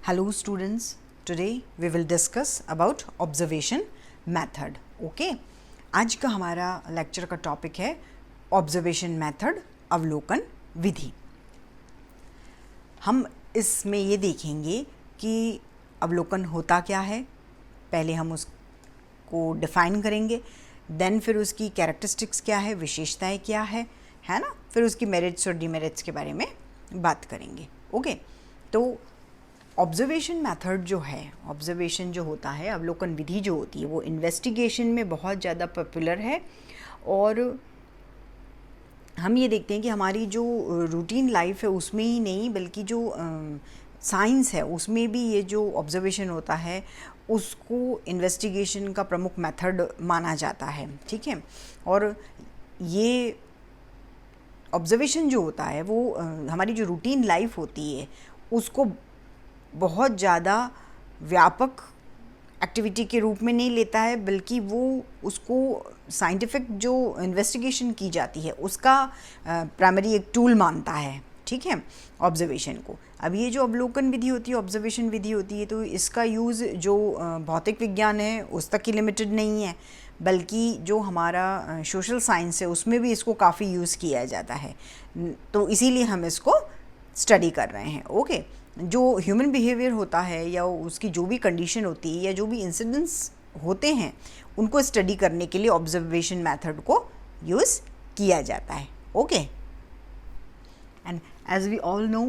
Hello students, today we will discuss about observation method. Okay, आज का हमारा lecture का टॉपिक है ऑब्जर्वेशन मेथड, अवलोकन विधि। हम इसमें ये देखेंगे कि अवलोकन होता क्या है, पहले हम उसको डिफ़ाइन करेंगे, देन फिर उसकी कैरेक्टरिस्टिक्स क्या है, विशेषताएं क्या है ना, फिर उसकी मेरिट्स और डिमेरिट्स के बारे में बात करेंगे। ओके, तो ऑब्जर्वेशन मेथड जो है, ऑब्जर्वेशन जो होता है, अवलोकन विधि जो होती है, वो इन्वेस्टिगेशन में बहुत ज़्यादा पॉपुलर है। और हम ये देखते हैं कि हमारी जो रूटीन लाइफ है उसमें ही नहीं, बल्कि जो साइंस है उसमें भी ये जो ऑब्जर्वेशन होता है उसको इन्वेस्टिगेशन का प्रमुख मेथड माना जाता है। ठीक है, और ये ऑब्जर्वेशन जो होता है वो हमारी जो रूटीन लाइफ होती है उसको बहुत ज़्यादा व्यापक एक्टिविटी के रूप में नहीं लेता है, बल्कि वो उसको साइंटिफिक जो इन्वेस्टिगेशन की जाती है उसका प्राइमरी एक टूल मानता है। ठीक है, ऑब्जर्वेशन को। अब ये जो अवलोकन विधि होती है, ऑब्जर्वेशन विधि होती है, तो इसका यूज़ जो भौतिक विज्ञान है उस तक ही लिमिटेड नहीं है, बल्कि जो हमारा सोशल साइंस है उसमें भी इसको काफ़ी यूज़ किया जाता है। तो इसीलिए हम इसको स्टडी कर रहे हैं। ओके, जो ह्यूमन बिहेवियर होता है या उसकी जो भी कंडीशन होती है या जो भी इंसिडेंट्स होते हैं उनको स्टडी करने के लिए ऑब्जर्वेशन मेथड को यूज़ किया जाता है। Okay, and as we all know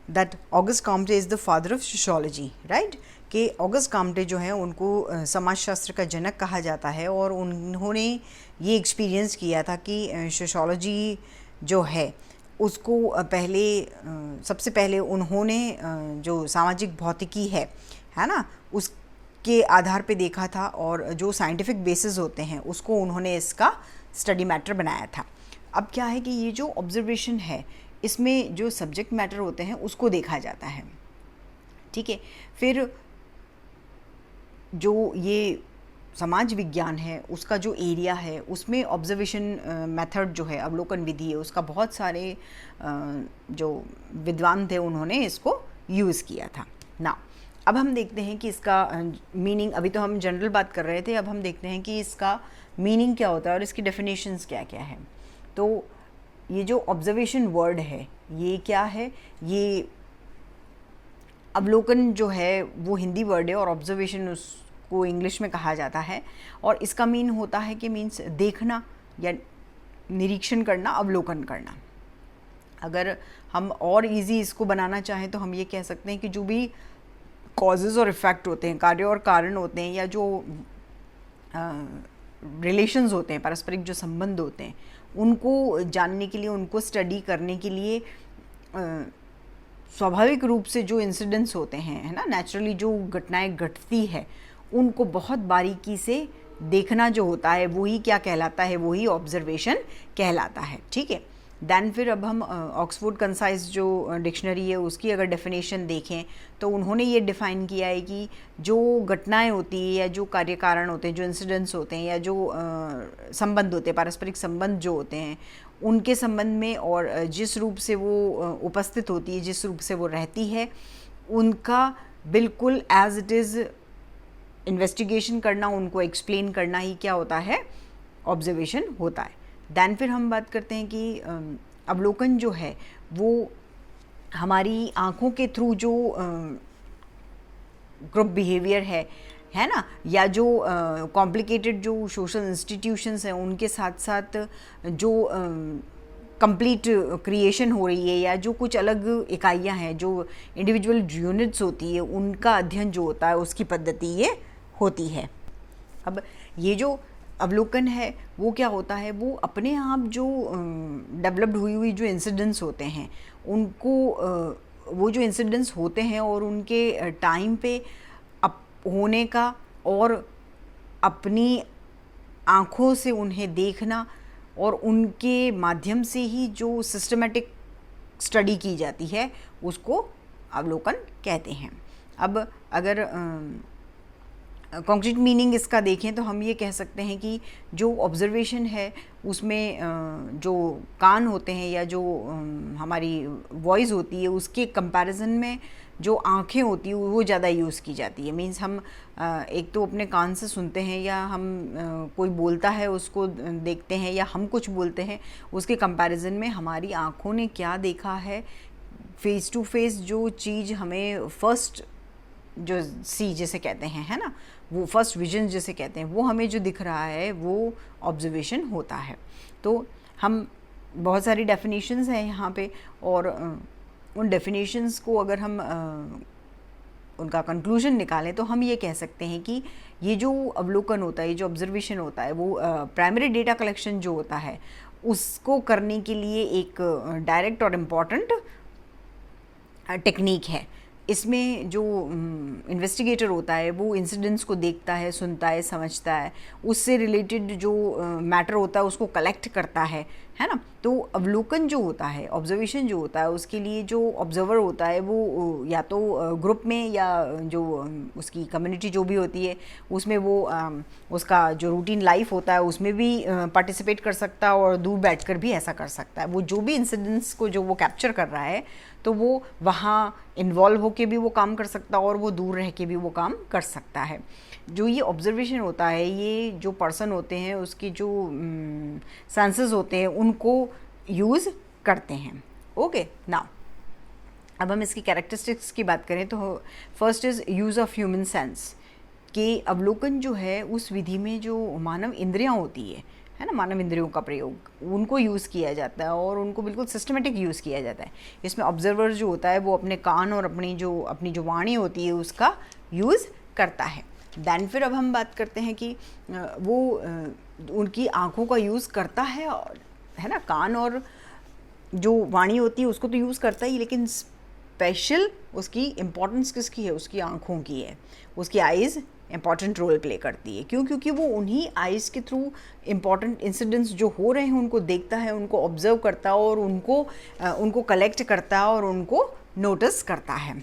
that August Comte is the father of sociology, right. कि ऑगस्ट कॉम्टे जो है उनको समाजशास्त्र का जनक कहा जाता है, और उन्होंने ये एक्सपीरियंस किया था कि सोशियोलॉजी जो है उसको पहले सबसे पहले उन्होंने जो सामाजिक भौतिकी है ना, उसके आधार पे देखा था, और जो साइंटिफिक बेसिस होते हैं उसको उन्होंने इसका स्टडी मैटर बनाया था। अब क्या है कि ये जो ऑब्जर्वेशन है इसमें जो सब्जेक्ट मैटर होते हैं उसको देखा जाता है। ठीक है, फिर जो ये समाज विज्ञान है उसका जो एरिया है उसमें ऑब्जर्वेशन मेथड जो है, अवलोकन विधि है, उसका बहुत सारे जो विद्वान थे उन्होंने इसको यूज़ किया था ना। अब हम देखते हैं कि इसका मीनिंग, अभी तो हम जनरल बात कर रहे थे, अब हम देखते हैं कि इसका मीनिंग क्या होता है और इसकी डेफिनेशंस क्या क्या है। तो ये जो ऑब्जर्वेशन वर्ड है ये क्या है, ये अवलोकन जो है वो हिंदी वर्ड है और ऑब्जर्वेशन उसको इंग्लिश में कहा जाता है, और इसका मीन होता है कि मीन्स देखना या निरीक्षण करना, अवलोकन करना। अगर हम और इजी इसको बनाना चाहें तो हम ये कह सकते हैं कि जो भी कॉजेज़ और इफ़ेक्ट होते हैं, कार्य और कारण होते हैं, या जो रिलेशंस होते हैं, पारस्परिक जो संबंध होते हैं, उनको जानने के लिए, उनको स्टडी करने के लिए स्वाभाविक रूप से जो इंसिडेंट्स होते हैं, है ना, नेचुरली जो घटनाएं घटती है उनको बहुत बारीकी से देखना जो होता है वही क्या कहलाता है, वही ऑब्जर्वेशन कहलाता है। ठीक है, देन फिर अब हम ऑक्सफोर्ड कंसाइज जो डिक्शनरी है उसकी अगर डेफिनेशन देखें तो उन्होंने ये डिफ़ाइन किया है कि जो घटनाएं होती है या जो कार्य कारण होते हैं, जो इंसिडेंट्स होते हैं या जो संबंध होते हैं, पारस्परिक संबंध जो होते हैं, उनके संबंध में और जिस रूप से वो उपस्थित होती है, जिस रूप से वो रहती है, उनका बिल्कुल एज इट इज़ इन्वेस्टिगेशन करना, उनको एक्सप्लेन करना ही क्या होता है, ऑब्जर्वेशन होता है। देन फिर हम बात करते हैं कि अवलोकन जो है वो हमारी आँखों के थ्रू जो ग्रुप बिहेवियर है ना, या जो कॉम्प्लिकेटेड जो सोशल इंस्टीट्यूशंस हैं उनके साथ साथ जो कंप्लीट क्रिएशन हो रही है, या जो कुछ अलग इकाइयां हैं, जो इंडिविजुअल यूनिट्स होती है, उनका अध्ययन जो होता है उसकी पद्धति ये होती है। अब ये जो अवलोकन है वो क्या होता है, वो अपने आप जो डेवलप्ड हुई जो इंसिडेंट्स होते हैं उनको वो जो इंसिडेंट्स होते हैं और उनके टाइम पे होने का और अपनी आँखों से उन्हें देखना, और उनके माध्यम से ही जो सिस्टमेटिक स्टडी की जाती है उसको अवलोकन कहते हैं। अब अगर कॉन्क्रीट मीनिंग इसका देखें तो हम ये कह सकते हैं कि जो ऑब्जर्वेशन है उसमें जो कान होते हैं या जो हमारी वॉइस होती है उसके कंपैरिजन में जो आँखें होती हैं वो ज़्यादा यूज़ की जाती है। मीन्स हम एक तो अपने कान से सुनते हैं या हम कोई बोलता है उसको देखते हैं या हम कुछ बोलते हैं, उसके कंपैरिजन में हमारी आँखों ने क्या देखा है, फेस टू फेस जो चीज़ हमें फर्स्ट जो सी जिसे कहते हैं, है ना, वो फर्स्ट विजन जिसे कहते हैं, वो हमें जो दिख रहा है वो ऑब्जर्वेशन होता है। तो हम बहुत सारी डेफिनेशंस हैं यहाँ पे, और उन डेफिनेशंस को अगर हम उनका कंक्लूजन निकालें तो हम ये कह सकते हैं कि ये जो अवलोकन होता है, ये जो ऑब्जर्वेशन होता है, वो प्राइमरी डेटा कलेक्शन जो होता है उसको करने के लिए एक डायरेक्ट और इम्पॉर्टेंट टेक्निक है। इसमें जो इन्वेस्टिगेटर होता है वो इंसिडेंट्स को देखता है, सुनता है, समझता है, उससे रिलेटेड जो मैटर होता है उसको कलेक्ट करता है ना। तो अवलोकन जो होता है, ऑब्जर्वेशन जो होता है, उसके लिए जो ऑब्जर्वर होता है वो या तो ग्रुप में या जो उसकी कम्युनिटी जो भी होती है उसमें वो उसका जो रूटीन लाइफ होता है उसमें भी पार्टिसिपेट कर सकता है और दूर बैठकर भी ऐसा कर सकता है। वो जो भी इंसिडेंट्स को जो वो कैप्चर कर रहा है तो वो वहाँ इन्वॉल्व होके भी वो काम कर सकता है और वो दूर रह के भी वो काम कर सकता है। जो ये ऑब्जर्वेशन होता है, ये जो पर्सन होते हैं उसके जो सेंसेस होते हैं उनको यूज़ करते हैं। ओके, नाउ अब हम इसकी कैरेक्टरिस्टिक्स की बात करें तो first is use of human sense. कि अवलोकन जो है उस विधि में जो मानव इंद्रियाँ होती है ना, मानव इंद्रियों का प्रयोग उनको यूज़ किया जाता है और उनको बिल्कुल सिस्टमेटिक यूज़ किया जाता है। इसमें ऑब्जर्वर जो होता है वो अपने कान और अपनी जो वाणी होती है उसका यूज़ करता है। दैन फिर अब हम बात करते हैं कि वो उनकी आँखों का यूज़ करता है ना, कान और जो वाणी होती है उसको तो यूज़ करता ही, लेकिन स्पेशल उसकी इम्पोर्टेंस किसकी है, उसकी आँखों की है। उसकी आइज़ इम्पॉर्टेंट रोल प्ले करती है। क्यों? क्योंकि वो उन्हीं आइज़ के थ्रू इम्पॉर्टेंट इंसिडेंट्स जो हो रहे हैं उनको देखता है, उनको ऑब्जर्व करता है और उनको कलेक्ट करता है और उनको नोटिस करता है।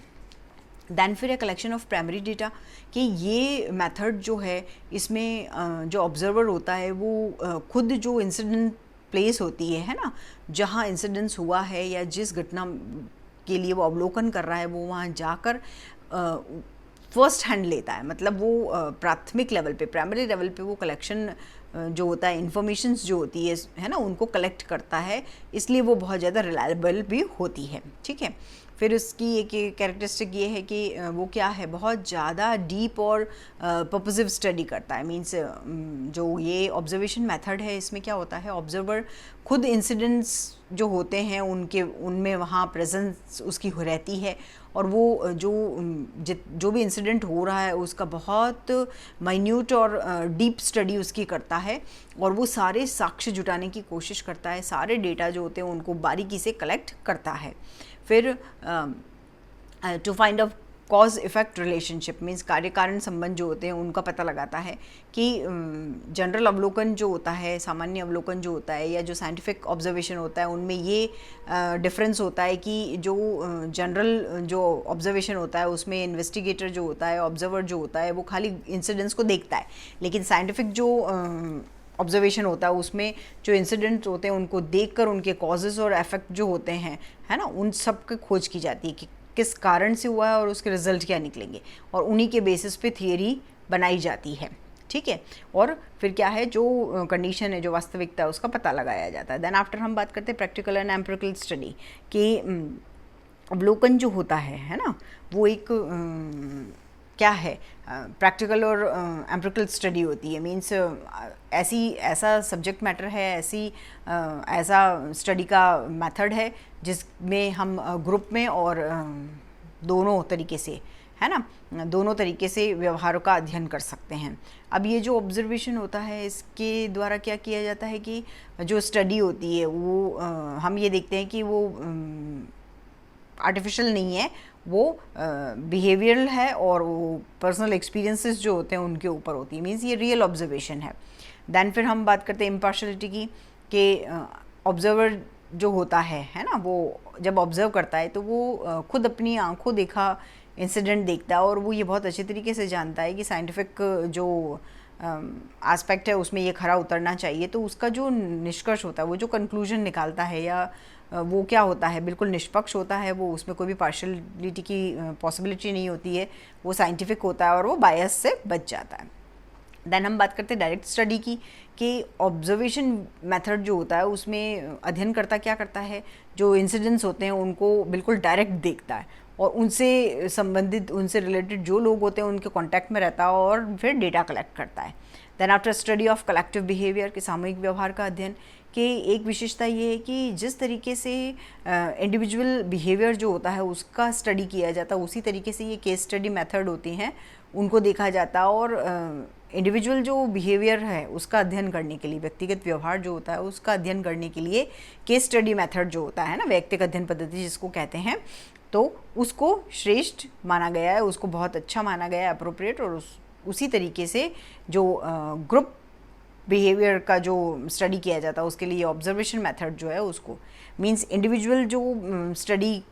दैन फिर है कलेक्शन ऑफ प्राइमरी डेटा, कि ये मेथड जो है इसमें जो ऑब्जर्वर होता है वो खुद जो इंसिडेंट प्लेस होती है ना, जहाँ इंसिडेंट्स हुआ है या जिस घटना के लिए वो अवलोकन कर रहा है वो वहाँ जाकर फर्स्ट हैंड लेता है। मतलब वो प्राथमिक लेवल पे, प्राइमरी लेवल पे वो कलेक्शन जो होता है, इंफॉर्मेशंस जो होती है ना, उनको कलेक्ट करता है, इसलिए वो बहुत ज़्यादा रिलायबल भी होती है। ठीक है, फिर उसकी एक कैरेक्टरिस्टिक ये है कि वो क्या है, बहुत ज़्यादा डीप और पर्पसिव स्टडी करता है। मीन्स जो ये ऑब्जर्वेशन मेथड है इसमें क्या होता है, ऑब्जर्वर खुद इंसिडेंट्स जो होते हैं उनमें वहाँ प्रेजेंस उसकी रहती है और वो जो भी इंसिडेंट हो रहा है उसका बहुत माइन्यूट और डीप स्टडी उसकी करता है और वो सारे साक्ष्य जुटाने की कोशिश करता है, सारे डेटा जो होते हैं उनको बारीकी से कलेक्ट करता है। फिर to find out cause effect relationship, means कार्य कारण संबंध जो होते हैं उनका पता लगाता है कि जनरल अवलोकन जो होता है, सामान्य अवलोकन जो होता है या जो साइंटिफिक ऑब्जर्वेशन होता है उनमें ये डिफरेंस होता है कि जो जनरल जो ऑब्जर्वेशन होता है उसमें इन्वेस्टिगेटर जो होता है, ऑब्जर्वर जो होता है वो खाली इंसिडेंट्स को देखता है, लेकिन साइंटिफिक जो ऑब्जर्वेशन होता है उसमें जो इंसिडेंट्स होते हैं उनको देखकर उनके कॉजेज़ और इफेक्ट जो होते हैं, है ना, उन सब की खोज की जाती है कि किस कारण से हुआ है और उसके रिजल्ट क्या निकलेंगे और उन्हीं के बेसिस पे थियरी बनाई जाती है। ठीक है, और फिर क्या है, जो कंडीशन है, जो वास्तविकता है उसका पता लगाया जाता है। देन आफ्टर हम बात करते हैं प्रैक्टिकल एंड एम्पिरिकल स्टडी, कि अवलोकन जो होता है ना, वो एक क्या है, प्रैक्टिकल और एम्पिरिकल स्टडी होती है। मीन्स ऐसा सब्जेक्ट मैटर है, ऐसा स्टडी का मेथड है जिसमें हम ग्रुप में और दोनों तरीके से, है ना, दोनों तरीके से व्यवहारों का अध्ययन कर सकते हैं। अब ये जो ऑब्जर्वेशन होता है इसके द्वारा क्या किया जाता है कि जो स्टडी होती है वो हम ये देखते हैं कि वो आर्टिफिशियल नहीं है, वो बिहेवियरल है और वो पर्सनल एक्सपीरियंसेस जो होते हैं उनके ऊपर होती है। मीन्स ये रियल ऑब्जर्वेशन है। दैन फिर हम बात करते हैं इम्पार्शलिटी की, कि ऑब्जर्वर जो होता है ना, वो जब ऑब्जर्व करता है तो वो खुद अपनी आंखों देखा इंसिडेंट देखता है और वो ये बहुत अच्छे तरीके से जानता है कि साइंटिफिक जो एस्पेक्ट है उसमें ये खरा उतरना चाहिए, तो उसका जो निष्कर्ष होता है, वो जो कंक्लूजन निकालता है या वो क्या होता है, बिल्कुल निष्पक्ष होता है, वो उसमें कोई भी पार्शलिटी की पॉसिबिलिटी नहीं होती है, वो साइंटिफिक होता है और वो बायस से बच जाता है। देन हम बात करते हैं डायरेक्ट स्टडी की, कि ऑब्जर्वेशन मेथड जो होता है उसमें अध्ययनकर्ता क्या करता है, जो इंसिडेंट्स होते हैं उनको बिल्कुल डायरेक्ट देखता है और उनसे संबंधित, उनसे रिलेटेड जो लोग होते हैं उनके कांटेक्ट में रहता है और फिर डेटा कलेक्ट करता है। Then after study of collective behaviour, के सामूहिक व्यवहार का अध्ययन, कि एक विशेषता ये है कि जिस तरीके से इंडिविजुअल बिहेवियर जो होता है उसका स्टडी किया जाता है, उसी तरीके से ये केस स्टडी मेथड होती हैं उनको देखा जाता है और इंडिविजुअल जो बिहेवियर है उसका अध्ययन करने के लिए, व्यक्तिगत व्यवहार जो होता है उसका अध्ययन करने के लिए केस स्टडी मेथड जो होता है ना, व्यक्तिगत अध्ययन पद्धति जिसको कहते हैं, तो उसको श्रेष्ठ माना गया है, उसको बहुत अच्छा माना गया है, अप्रोप्रिएट। और उसी तरीके से जो ग्रुप बिहेवियर का जो स्टडी किया जाता है उसके लिए ऑब्जर्वेशन मेथड जो है उसको, मींस इंडिविजुअल जो स्टडी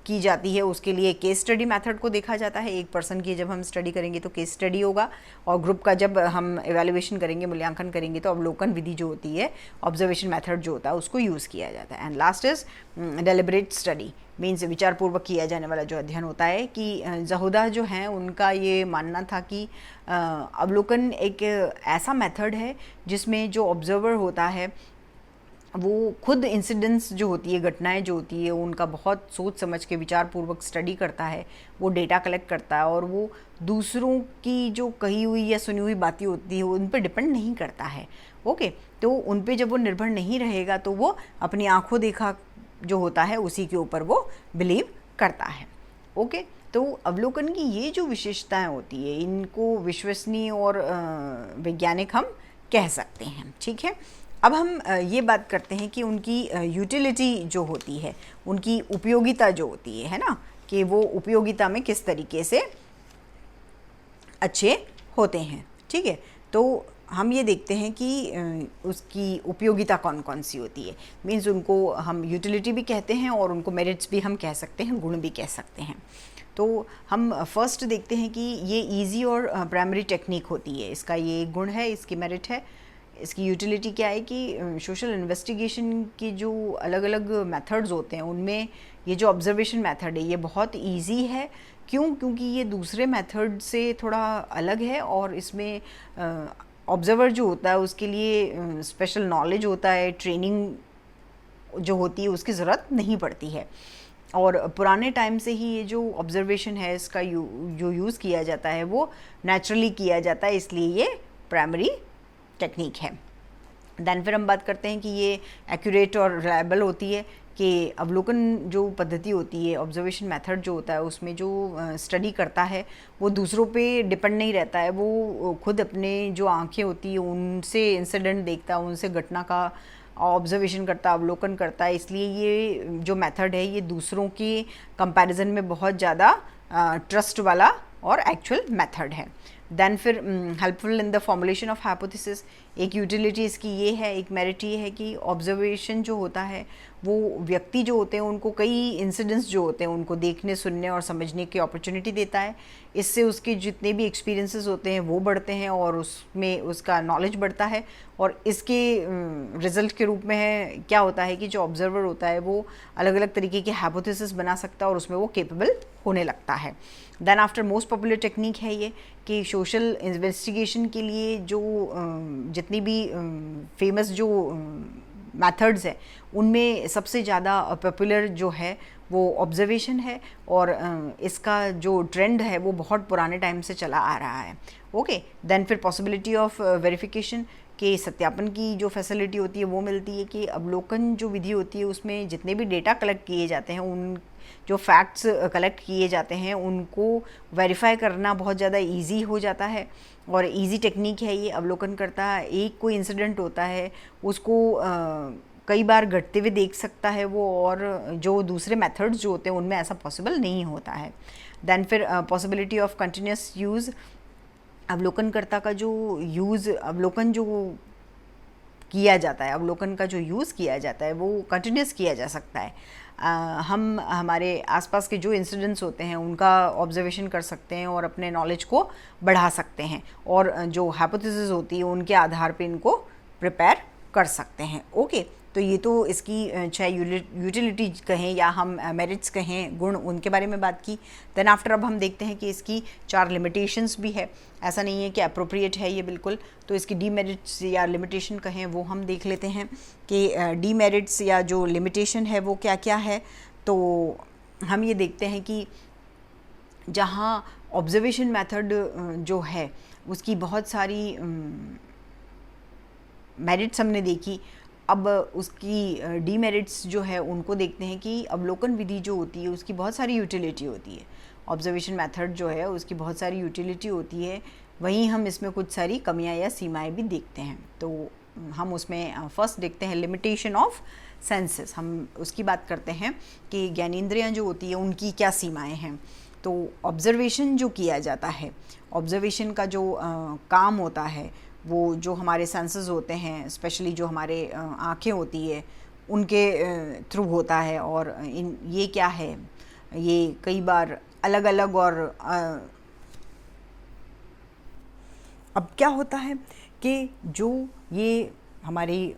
की जाती है उसके लिए केस स्टडी मेथड को देखा जाता है। एक पर्सन की जब हम स्टडी करेंगे तो केस स्टडी होगा, और ग्रुप का जब हम एवेल्युएशन करेंगे, मूल्यांकन करेंगे, तो अवलोकन विधि जो होती है, ऑब्जर्वेशन मेथड जो होता है उसको यूज़ किया जाता है। And last is deliberate study, means विचारपूर्वक किया जाने वाला जो अध्ययन होता है, कि ज़हुदा जो हैं उनका ये मानना था कि अवलोकन एक ऐसा मेथड है जिसमें जो ऑब्जर्वर होता है वो खुद इंसिडेंट्स जो होती है, घटनाएं जो होती है, उनका बहुत सोच समझ के विचारपूर्वक स्टडी करता है, वो डेटा कलेक्ट करता है और वो दूसरों की जो कही हुई या सुनी हुई बातें होती है उन पर डिपेंड नहीं करता है। ओके, तो उन पे जब वो निर्भर नहीं रहेगा तो वो अपनी आंखों देखा जो होता है उसी के ऊपर वो बिलीव करता है। ओके, तो अवलोकन की ये जो विशेषताएं होती है इनको विश्वसनीय और वैज्ञानिक हम कह सकते हैं। ठीक है, अब हम ये बात करते हैं कि उनकी यूटिलिटी जो होती है, उनकी उपयोगिता जो होती है ना, कि वो उपयोगिता में किस तरीके से अच्छे होते हैं। ठीक है, तो हम ये देखते हैं कि उसकी उपयोगिता कौन कौन सी होती है, मीन्स उनको हम यूटिलिटी भी कहते हैं और उनको मेरिट्स भी हम कह सकते हैं, गुण भी कह सकते हैं। तो हम फर्स्ट देखते हैं कि ये इजी और प्राइमरी टेक्निक होती है, इसका ये गुण है, इसकी मेरिट है। इसकी यूटिलिटी क्या है कि सोशल इन्वेस्टिगेशन के जो अलग अलग मेथड्स होते हैं उनमें ये जो ऑब्जर्वेशन मेथड है ये बहुत इजी है। क्यों? क्योंकि ये दूसरे मेथड से थोड़ा अलग है और इसमें ऑब्जर्वर जो होता है उसके लिए स्पेशल नॉलेज होता है, ट्रेनिंग जो होती है उसकी ज़रूरत नहीं पड़ती है। और पुराने टाइम से ही ये जो ऑब्जर्वेशन है इसका जो यूज़ किया जाता है वो नेचुरली किया जाता है, इसलिए ये प्राइमरी टेक्निक है। देन फिर हम बात करते हैं कि ये एक्यूरेट और रिलायबल होती है, कि अवलोकन जो पद्धति होती है, ऑब्जर्वेशन मेथड जो होता है उसमें जो स्टडी करता है वो दूसरों पे डिपेंड नहीं रहता है, वो खुद अपने जो आंखें होती है उनसे इंसिडेंट देखता है, उनसे घटना का ऑब्जर्वेशन करता है, अवलोकन करता है। इसलिए ये जो मेथड है ये दूसरों के कंपैरिजन में बहुत ज़्यादा ट्रस्ट वाला और एक्चुअल मेथड है। देन फिर helpful in the formulation of hypothesis, एक यूटिलिटी इसकी ये है, एक मेरिट ये है कि ऑब्जर्वेशन जो होता है वो व्यक्ति जो होते हैं उनको कई इंसिडेंट्स जो होते हैं उनको देखने, सुनने और समझने की अपॉर्चुनिटी देता है। इससे उसके जितने भी एक्सपीरियंसेस होते हैं वो बढ़ते हैं और उसमें उसका नॉलेज बढ़ता है। और इसके रिजल्ट के रूप में है क्या होता है कि जो ऑब्जर्वर होता है वो अलग अलग तरीके के हाइपोथेसिस बना सकता है और उसमें वो केपेबल होने लगता है। Then after most popular technique है ये कि सोशल इन्वेस्टिगेशन के लिए जो जितनी भी फेमस जो मेथड्स है उनमें सबसे ज़्यादा पॉपुलर जो है वो ऑब्जर्वेशन है और इसका जो ट्रेंड है वो बहुत पुराने टाइम से चला आ रहा है। ओके, देन फिर पॉसिबिलिटी ऑफ वेरिफिकेशन के सत्यापन की जो फैसिलिटी होती है वो मिलती है, कि अवलोकन जो विधि होती है उसमें जितने भी डेटा कलेक्ट किए जाते हैं, उन जो फैक्ट्स कलेक्ट किए जाते हैं उनको वेरीफाई करना बहुत ज़्यादा इजी हो जाता है और इजी टेक्निक है ये। अवलोकन करता एक कोई इंसिडेंट होता है उसको कई बार घटते हुए देख सकता है वो, और जो दूसरे मेथड्स जो होते हैं उनमें ऐसा पॉसिबल नहीं होता है। देन फिर पॉसिबिलिटी ऑफ कंटिन्यूस यूज़, अवलोकनकर्ता का जो यूज़, अवलोकन जो किया जाता है, अवलोकन का जो यूज़ किया जाता है वो कंटिन्यूस किया जा सकता है। हम हमारे आसपास के जो इंसिडेंट्स होते हैं उनका ऑब्जर्वेशन कर सकते हैं और अपने नॉलेज को बढ़ा सकते हैं, और जो हाइपोथेसिस होती है उनके आधार पे इनको प्रिपेयर कर सकते हैं। ओके, तो ये तो इसकी चाहे यूटिलिटी कहें या हम मेरिट्स कहें, गुण, उनके बारे में बात की। देन आफ्टर अब हम देखते हैं कि इसकी 4 लिमिटेशंस भी है, ऐसा नहीं है कि अप्रोप्रिएट है ये बिल्कुल। तो इसकी डीमेरिट्स या लिमिटेशन कहें वो हम देख लेते हैं कि डीमेरिट्स या जो लिमिटेशन है वो क्या क्या है। तो हम ये देखते हैं कि जहाँ ऑब्जर्वेशन मेथड जो है उसकी बहुत सारी मेरिट्स हमने देखी, अब उसकी डीमेरिट्स जो है उनको देखते हैं कि अवलोकन विधि जो होती है उसकी बहुत सारी यूटिलिटी होती है। ऑब्जर्वेशन मेथड जो है उसकी बहुत सारी यूटिलिटी होती है, वहीं हम इसमें कुछ सारी कमियां या सीमाएं भी देखते हैं। तो हम उसमें फर्स्ट देखते हैं लिमिटेशन ऑफ सेंसेस। हम उसकी बात करते हैं कि ज्ञानेंद्रियां जो होती है उनकी क्या सीमाएं हैं। तो ऑब्जर्वेशन जो किया जाता है, ऑब्जर्वेशन का जो काम होता है वो जो हमारे सेंसेस होते हैं, स्पेशली जो हमारे आँखें होती है उनके थ्रू होता है। और ये क्या है, ये कई बार अलग अलग, और अब क्या होता है कि जो ये हमारी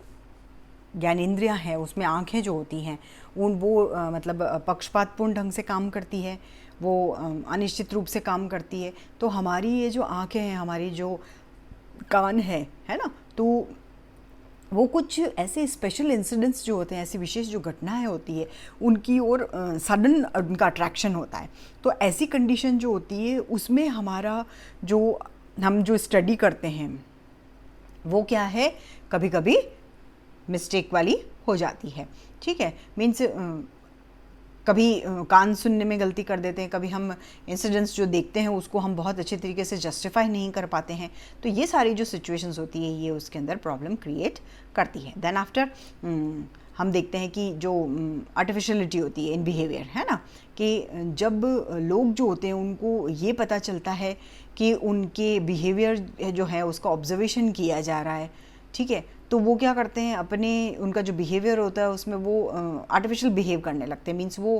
ज्ञानेंद्रियां हैं उसमें आँखें जो होती हैं वो मतलब पक्षपातपूर्ण ढंग से काम करती है, वो अनिश्चित रूप से काम करती है। तो हमारी ये जो आँखें हैं, हमारी जो कान है ना, तो वो कुछ ऐसे स्पेशल इंसिडेंट्स जो होते हैं, ऐसी विशेष जो घटनाएं होती है उनकी ओर सडन उनका अट्रैक्शन होता है। तो ऐसी कंडीशन जो होती है उसमें हमारा जो हम जो स्टडी करते हैं वो क्या है, कभी कभी मिस्टेक वाली हो जाती है। ठीक है, मीन्स कभी कान सुनने में गलती कर देते हैं, कभी हम इंसिडेंट्स जो देखते हैं उसको हम बहुत अच्छे तरीके से जस्टिफाई नहीं कर पाते हैं। तो ये सारी जो सिचुएशंस होती है ये उसके अंदर प्रॉब्लम क्रिएट करती है। देन आफ्टर हम देखते हैं कि जो आर्टिफिशियलिटी होती है इन बिहेवियर, है ना, कि जब लोग जो होते हैं उनको ये पता चलता है कि उनके बिहेवियर जो है उसका ऑब्जर्वेशन किया जा रहा है, ठीक है, तो वो क्या करते हैं, अपने उनका जो बिहेवियर होता है उसमें वो आर्टिफिशियल बिहेव करने लगते हैं। मीन्स वो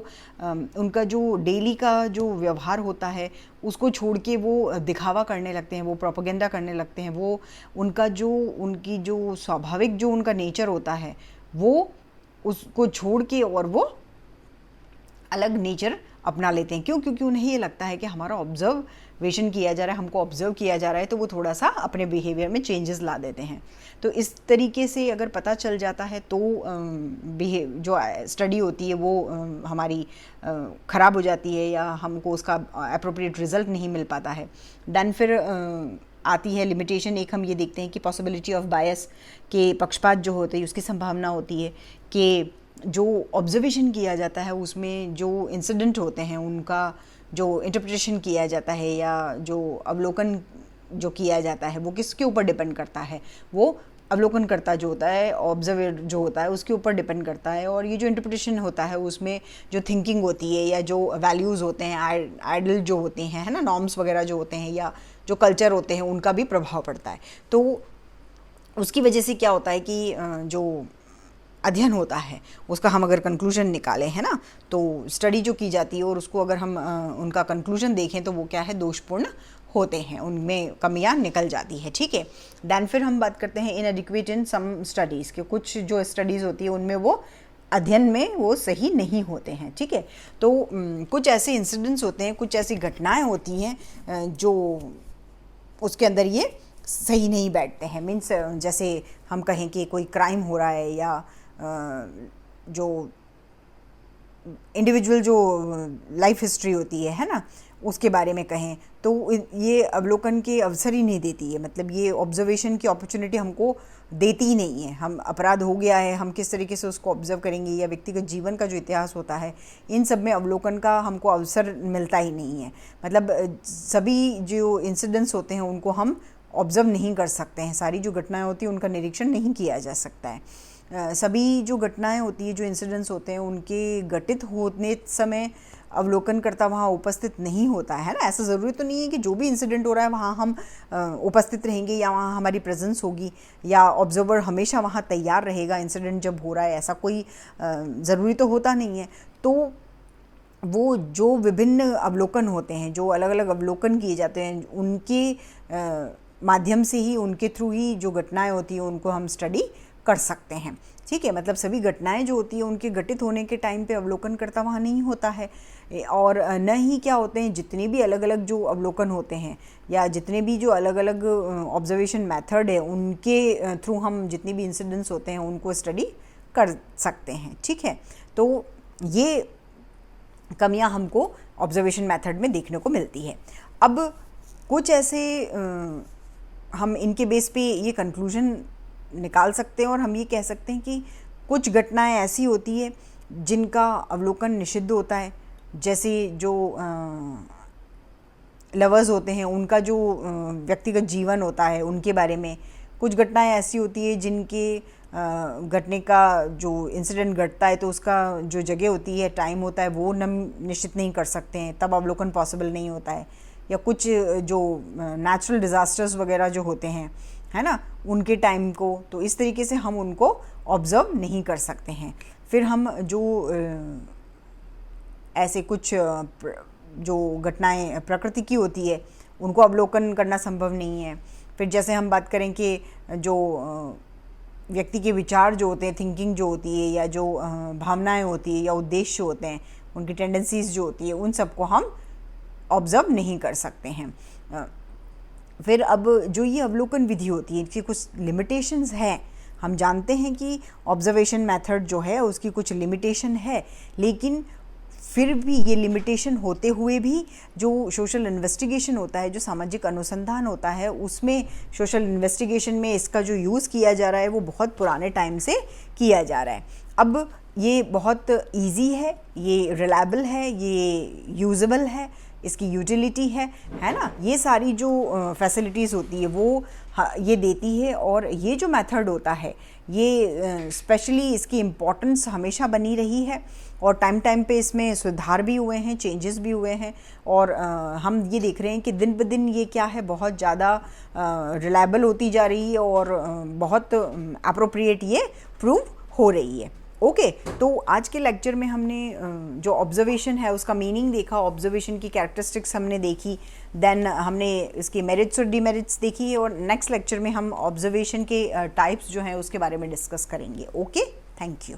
उनका जो डेली का जो व्यवहार होता है उसको छोड़ के वो दिखावा करने लगते हैं, वो प्रोपेगेंडा करने लगते हैं। वो उनका जो उनकी जो स्वाभाविक जो उनका नेचर होता है वो उसको छोड़ के और वो अलग नेचर अपना लेते हैं। क्यों? क्योंकि उन्हें ये लगता है कि हमारा ऑब्जर्वेशन किया जा रहा है, हमको ऑब्जर्व किया जा रहा है, तो वो थोड़ा सा अपने बिहेवियर में चेंजेस ला देते हैं। तो इस तरीके से अगर पता चल जाता है तो जो स्टडी होती है वो हमारी ख़राब हो जाती है या हमको उसका अप्रोप्रिएट रिजल्ट नहीं मिल पाता है। देन फिर आती है लिमिटेशन। एक हम ये देखते हैं कि पॉसिबिलिटी ऑफ बायस, के पक्षपात जो होते हैं उसकी संभावना होती है कि जो ऑब्जर्वेशन किया जाता है उसमें जो इंसिडेंट होते हैं उनका जो इंटरप्रिटेशन किया जाता है या जो अवलोकन जो किया जाता है वो किसके ऊपर डिपेंड करता है, वो अवलोकनकर्ता जो होता है, ऑब्जर्वर जो होता है उसके ऊपर डिपेंड करता है। और ये जो इंटरप्रिटेशन होता है उसमें जो थिंकिंग होती है या जो वैल्यूज़ होते हैं, आइडल जो होते हैं, है ना, नॉर्म्स वगैरह जो होते हैं या जो कल्चर होते हैं उनका भी प्रभाव पड़ता है। तो उसकी वजह से क्या होता है कि जो अध्ययन होता है उसका हम अगर कंक्लूजन निकालें, है ना, तो स्टडी जो की जाती है और उसको अगर हम उनका कंक्लूजन देखें तो वो क्या है, दोषपूर्ण होते हैं, उनमें कमियां निकल जाती है। ठीक है, देन फिर हम बात करते हैं इनएडिक्वेट इन सम स्टडीज़ के। कुछ जो स्टडीज़ होती है उनमें वो अध्ययन में वो सही नहीं होते हैं। ठीक है, तो कुछ ऐसे इंसिडेंट्स होते हैं, कुछ ऐसी घटनाएं होती हैं जो उसके अंदर ये सही नहीं बैठते हैं। मीन्स जैसे हम कहें कि कोई क्राइम हो रहा है या जो इंडिविजुअल जो लाइफ हिस्ट्री होती है ना, उसके बारे में कहें तो ये अवलोकन के अवसर ही नहीं देती है। मतलब ये ऑब्जर्वेशन की अपॉर्चुनिटी हमको देती ही नहीं है। हम अपराध हो गया है, हम किस तरीके से उसको ऑब्जर्व करेंगे, या व्यक्तिगत जीवन का जो इतिहास होता है, इन सब में अवलोकन का हमको अवसर मिलता ही नहीं है। मतलब सभी जो इंसिडेंट्स होते हैं उनको हम ऑब्जर्व नहीं कर सकते हैं, सारी जो घटनाएं होती हैं उनका निरीक्षण नहीं किया जा सकता है। सभी जो घटनाएं होती है, जो इंसिडेंट्स होते हैं, उनके घटित होने समय अवलोकनकर्ता वहाँ उपस्थित नहीं होता है ना। ऐसा ज़रूरी तो नहीं है कि जो भी इंसिडेंट हो रहा है वहाँ हम उपस्थित रहेंगे या वहाँ हमारी प्रेजेंस होगी या ऑब्जर्वर हमेशा वहाँ तैयार रहेगा इंसिडेंट जब हो रहा है, ऐसा कोई ज़रूरी तो होता नहीं है। तो वो जो विभिन्न अवलोकन होते हैं, जो अलग अलग अवलोकन किए जाते हैं, उनके माध्यम से ही, उनके थ्रू ही जो घटनाएं होती हैं उनको हम स्टडी कर सकते हैं। ठीक है, मतलब सभी घटनाएं जो होती है उनके घटित होने के टाइम पे अवलोकनकर्ता वहाँ नहीं होता है, और न ही क्या होते हैं जितने भी अलग अलग जो अवलोकन होते हैं या जितने भी जो अलग अलग ऑब्जर्वेशन मेथड है उनके थ्रू हम जितने भी इंसिडेंट्स होते हैं उनको स्टडी कर सकते हैं। ठीक है, तो ये कमियां हमको ऑब्जर्वेशन मेथड में देखने को मिलती है। अब कुछ ऐसे हम इनके बेस पे ये कंक्लूजन निकाल सकते हैं और हम ये कह सकते हैं कि कुछ घटनाएं ऐसी होती है जिनका अवलोकन निषिद्ध होता है, जैसे जो लवर्स होते हैं उनका जो व्यक्तिगत जीवन होता है उनके बारे में। कुछ घटनाएं ऐसी होती है जिनके घटने का जो इंसिडेंट घटता है तो उसका जो जगह होती है, टाइम होता है, वो हम निश्चित नहीं कर सकते हैं, तब अवलोकन पॉसिबल नहीं होता है। या कुछ जो नेचुरल डिज़ास्टर्स वगैरह जो होते हैं, है ना, उनके टाइम को, तो इस तरीके से हम उनको ऑब्ज़र्व नहीं कर सकते हैं। फिर हम जो ऐसे कुछ जो घटनाएं प्रकृति की होती है उनको अवलोकन करना संभव नहीं है। फिर जैसे हम बात करें कि जो व्यक्ति के विचार जो होते हैं, थिंकिंग जो होती है, या जो भावनाएं होती है या उद्देश्य होते हैं, उनकी टेंडेंसीज जो होती है, उन सबको हम ऑब्ज़र्व नहीं कर सकते हैं। फिर अब जो ये अवलोकन विधि होती है इसकी कुछ लिमिटेशंस हैं। हम जानते हैं कि ऑब्जर्वेशन मेथड जो है उसकी कुछ लिमिटेशन है, लेकिन फिर भी ये लिमिटेशन होते हुए भी जो सोशल इन्वेस्टिगेशन होता है, जो सामाजिक अनुसंधान होता है, उसमें सोशल इन्वेस्टिगेशन में इसका जो यूज़ किया जा रहा है वो बहुत पुराने टाइम से किया जा रहा है। अब ये बहुत इजी है, ये रिलायबल है, ये यूजेबल है, इसकी यूटिलिटी है ना, ये सारी जो फैसिलिटीज़ होती है वो ये देती है। और ये जो मेथड होता है ये स्पेशली इसकी इम्पोर्टेंस हमेशा बनी रही है और टाइम टाइम पे इसमें सुधार भी हुए हैं, चेंजेस भी हुए हैं, और हम ये देख रहे हैं कि दिन ब दिन ये क्या है, बहुत ज़्यादा रिलायबल होती जा रही है और बहुत अप्रोप्रिएट ये प्रूव हो रही है। ओके, तो आज के लेक्चर में हमने जो ऑब्जर्वेशन है उसका मीनिंग देखा, ऑब्जर्वेशन की कैरेक्टरिस्टिक्स हमने देखी, देन हमने इसके मेरिट्स और डिमेरिट्स देखी, और नेक्स्ट लेक्चर में हम ऑब्जर्वेशन के टाइप्स जो हैं उसके बारे में डिस्कस करेंगे। Okay, thank you.